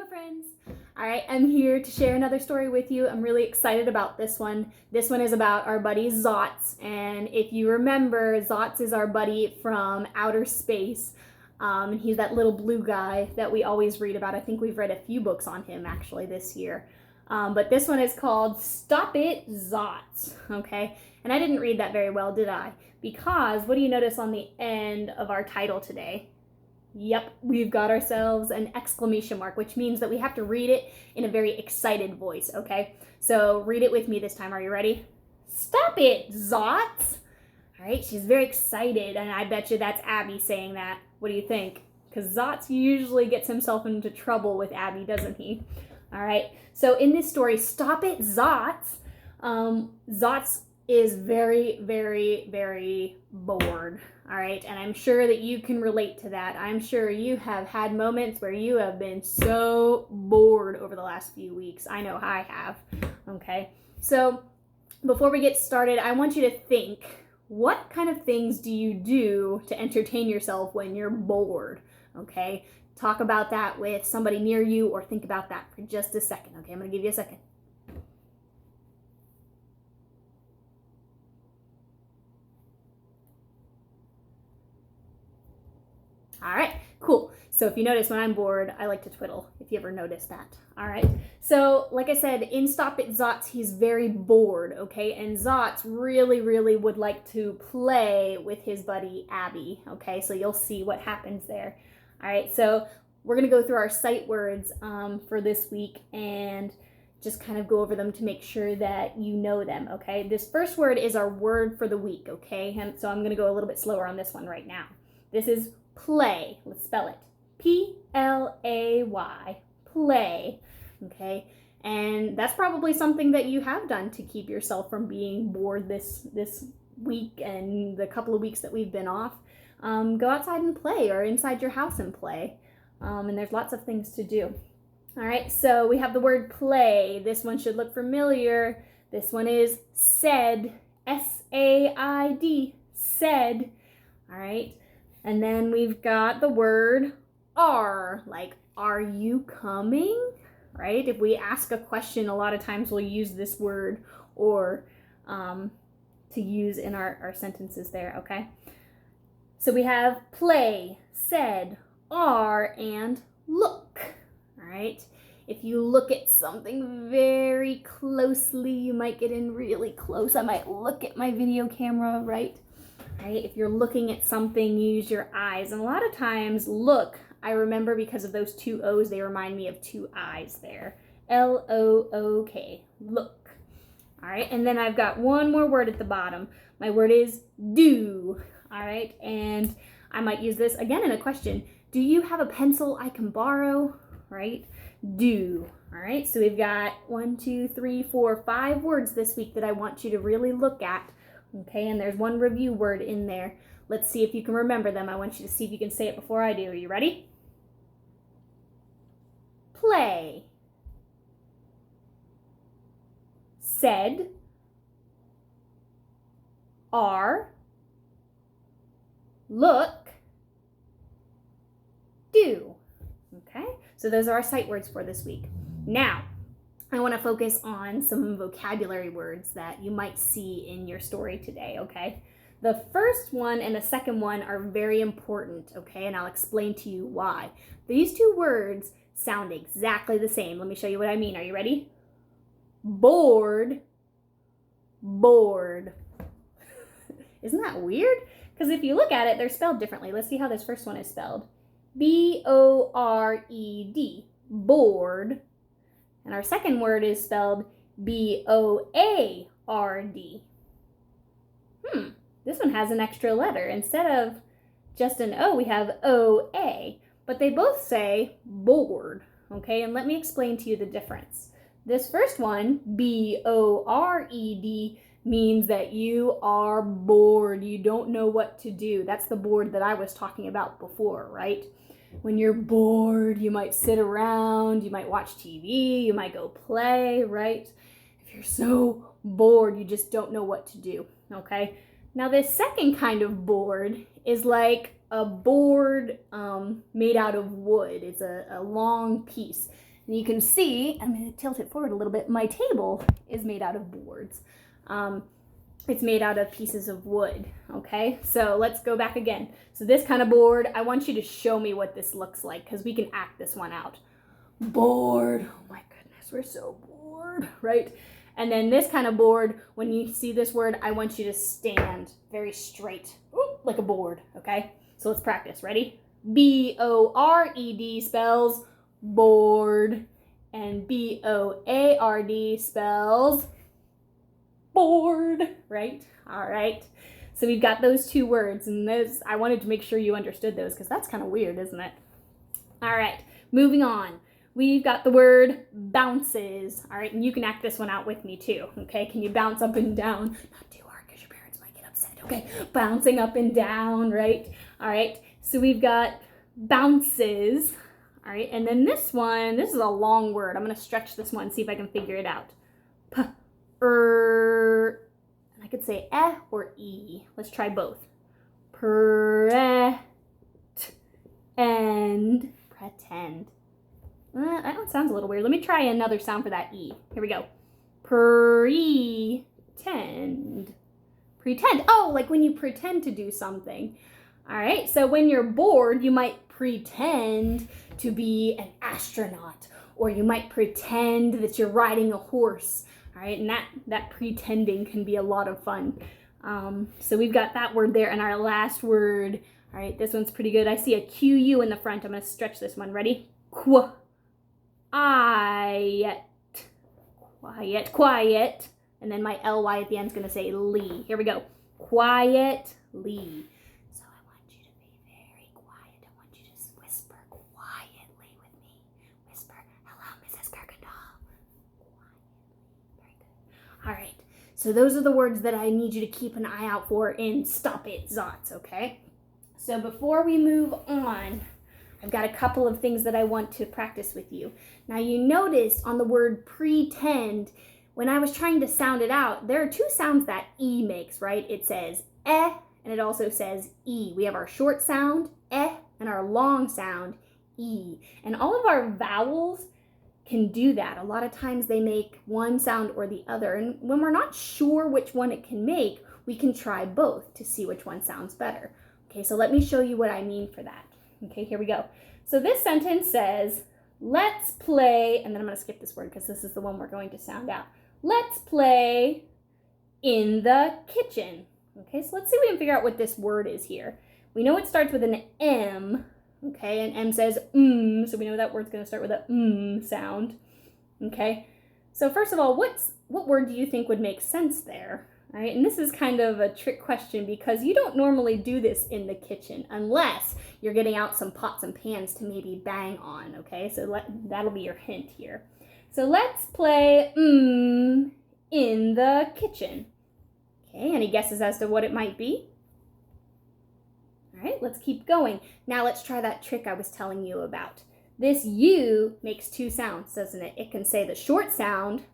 Hello friends! Alright, I'm here to share another story with you. I'm really excited about this one. This one is about our buddy Zots, and if you remember, Zots is our buddy from outer space. And he's that little blue guy that we always read about. I think we've read a few books on him actually this year. But this one is called Stop It, Zots, okay? And I didn't read that very well, did I? Because what do you notice on the end of our title today? Yep, we've got ourselves an exclamation mark, which means that we have to read it in a very excited voice, okay? So read it with me this time. Are you ready? Stop it, Zots! All right, she's very excited, and I bet you that's Abby saying that. What do you think? Because Zots usually gets himself into trouble with Abby, doesn't he? All right, so in this story, Stop It, Zots, Zots is very, very, very bored. All right, and I'm sure that you can relate to that. I'm sure you have had moments where you have been so bored over the last few weeks. I know I have, okay? So before we get started, I want you to think, what kind of things do you do to entertain yourself when you're bored, okay? Talk about that with somebody near you or think about that for just a second, okay? I'm gonna give you a second. All right, cool. So if you notice when I'm bored, I like to twiddle, if you ever noticed that. All right, so like I said, in Stop It, Zots, he's very bored, okay? And Zots really, really would like to play with his buddy, Abby, okay? So you'll see what happens there. All right, so we're gonna go through our sight words for this week and just kind of go over them to make sure that you know them, okay? This first word is our word for the week, okay? And so I'm gonna go a little bit slower on this one right now. This is play. Let's spell it. P-L-A-Y. Play. Okay? And that's probably something that you have done to keep yourself from being bored this week and the couple of weeks that we've been off. Go outside and play, or inside your house and play. And there's lots of things to do. All right, so we have the word play. This one should look familiar. This one is said. S-A-I-D. Said. All right. And then we've got the word are, like, are you coming? Right? If we ask a question, a lot of times we'll use this word or to use in our sentences there, okay? So we have play, said, are, and look, all right? If you look at something very closely, you might get in really close. I might look at my video camera, right? Right? If you're looking at something, use your eyes. And a lot of times, look, I remember because of those two O's, they remind me of two I's there. L-O-O-K, look. All right, and then I've got one more word at the bottom. My word is do, all right? And I might use this again in a question. Do you have a pencil I can borrow, right? Do, all right? So we've got 1, 2, 3, 4, 5 words this week that I want you to really look at. Okay, and there's one review word in there. Let's see if you can remember them. I want you to see if you can say it before I do. Are you ready? Play. Said. Are. Look. Do. Okay, so those are our sight words for this week. Now, I want to focus on some vocabulary words that you might see in your story today, okay? The first one and the second one are very important, okay? And I'll explain to you why. These two words sound exactly the same. Let me show you what I mean. Are you ready? Bored, bored. Isn't that weird? Because if you look at it, they're spelled differently. Let's see how this first one is spelled. B-O-R-E-D, bored. And our second word is spelled B-O-A-R-D. This one has an extra letter. Instead of just an O, we have O-A. But they both say bored, okay? And let me explain to you the difference. This first one, B-O-R-E-D, means that you are bored. You don't know what to do. That's the bored that I was talking about before, right? When you're bored, you might sit around, you might watch TV, you might go play, right? If you're so bored, you just don't know what to do, okay? Now, this second kind of board is like a board made out of wood. It's a long piece. And you can see, I'm going to tilt it forward a little bit, my table is made out of boards. It's made out of pieces of wood, okay? So let's go back again. So this kind of board, I want you to show me what this looks like because we can act this one out. Board, oh my goodness, we're so bored, right? And then this kind of board, when you see this word, I want you to stand very straight, like a board, okay? So let's practice, ready? B-O-R-E-D spells board, and B-O-A-R-D spells board, right? All right. So we've got those two words, and those, I wanted to make sure you understood those because that's kind of weird, isn't it? All right, moving on. We've got the word bounces, all right? And you can act this one out with me too, okay? Can you bounce up and down? Not too hard because your parents might get upset, okay? Bouncing up and down, right? All right, so we've got bounces, all right? And then this one, this is a long word. I'm gonna stretch this one, see if I can figure it out. I could say or e. Let's try both. Pretend. That one sounds a little weird. Let me try another sound for that E. Here we go. Pretend. Pretend. Oh, like when you pretend to do something. All right, so when you're bored, you might pretend to be an astronaut, or you might pretend that you're riding a horse. All right, and that pretending can be a lot of fun. So we've got that word there, and our last word. All right, this one's pretty good. I see a Q-U in the front. I'm going to stretch this one. Ready? Quiet. Quiet, quiet. And then my L-Y at the end is going to say Lee. Here we go. Quietly. So I want you to be very quiet. I want you to just whisper quietly with me. Whisper, hello, Mrs. Kirkendall. Quietly. Very good. All right. So those are the words that I need you to keep an eye out for in Stop It, Zots, okay? So before we move on, I've got a couple of things that I want to practice with you. Now you noticed on the word pretend, when I was trying to sound it out, there are two sounds that E makes, right? It says and it also says E. We have our short sound, and our long sound, E. And all of our vowels can do that. A lot of times they make one sound or the other. And when we're not sure which one it can make, we can try both to see which one sounds better. Okay, so let me show you what I mean for that. Okay, here we go. So this sentence says, let's play, and then I'm going to skip this word because this is the one we're going to sound out. Let's play in the kitchen. Okay, so let's see if we can figure out what this word is here. We know it starts with an M, okay, and M says so we know that word's going to start with a sound. Okay, so first of all, what word do you think would make sense there? All right, and this is kind of a trick question because you don't normally do this in the kitchen unless you're getting out some pots and pans to maybe bang on, okay? So that'll be your hint here. So let's play in the kitchen. Okay, any guesses as to what it might be? All right, let's keep going. Now let's try that trick I was telling you about. This U makes two sounds, doesn't it? It can say the short sound,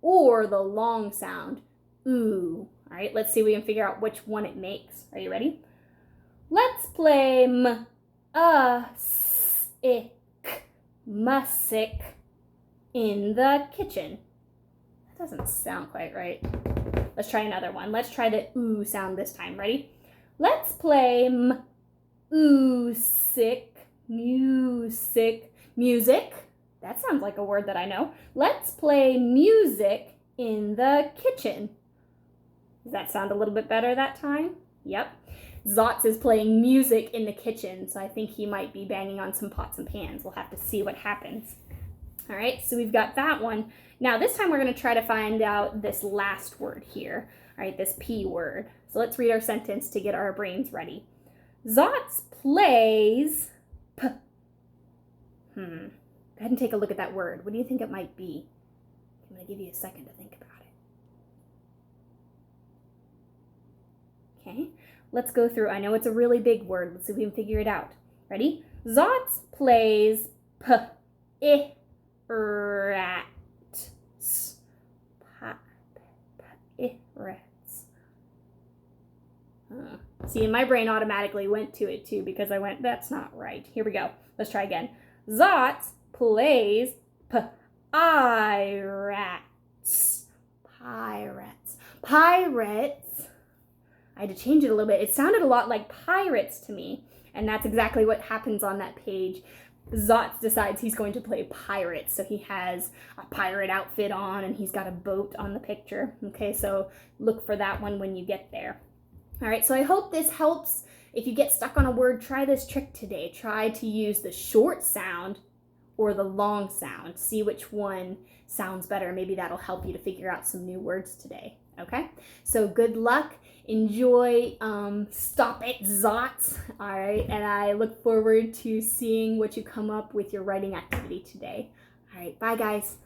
or the long sound, ooh. All right, let's see if we can figure out which one it makes. Are you ready? Let's play music in the kitchen. That doesn't sound quite right. Let's try another one. Let's try the ooh sound this time. Ready? Let's play music. That sounds like a word that I know. Let's play music in the kitchen. Does that sound a little bit better that time? Yep. Zots is playing music in the kitchen, so I think he might be banging on some pots and pans. We'll have to see what happens. All right, so we've got that one. Now this time we're going to try to find out this last word here. All right, this P word. So let's read our sentence to get our brains ready. Zots plays Go ahead and take a look at that word. What do you think it might be? I'm going to give you a second to think about it. Okay, let's go through. I know it's a really big word. Let's see if we can figure it out. Ready? Zots plays See, my brain automatically went to it too because I went, that's not right. Here we go. Let's try again. Zots plays pirates. Pirates. Pirates. I had to change it a little bit. It sounded a lot like pirates to me. And that's exactly what happens on that page. Zots decides he's going to play pirates. So he has a pirate outfit on and he's got a boat on the picture. Okay, so look for that one when you get there. All right, so I hope this helps. If you get stuck on a word, try this trick today. Try to use the short sound or the long sound. See which one sounds better. Maybe that'll help you to figure out some new words today. Okay, so good luck. Enjoy Stop It Zots. All right, and I look forward to seeing what you come up with your writing activity today. All right, bye guys.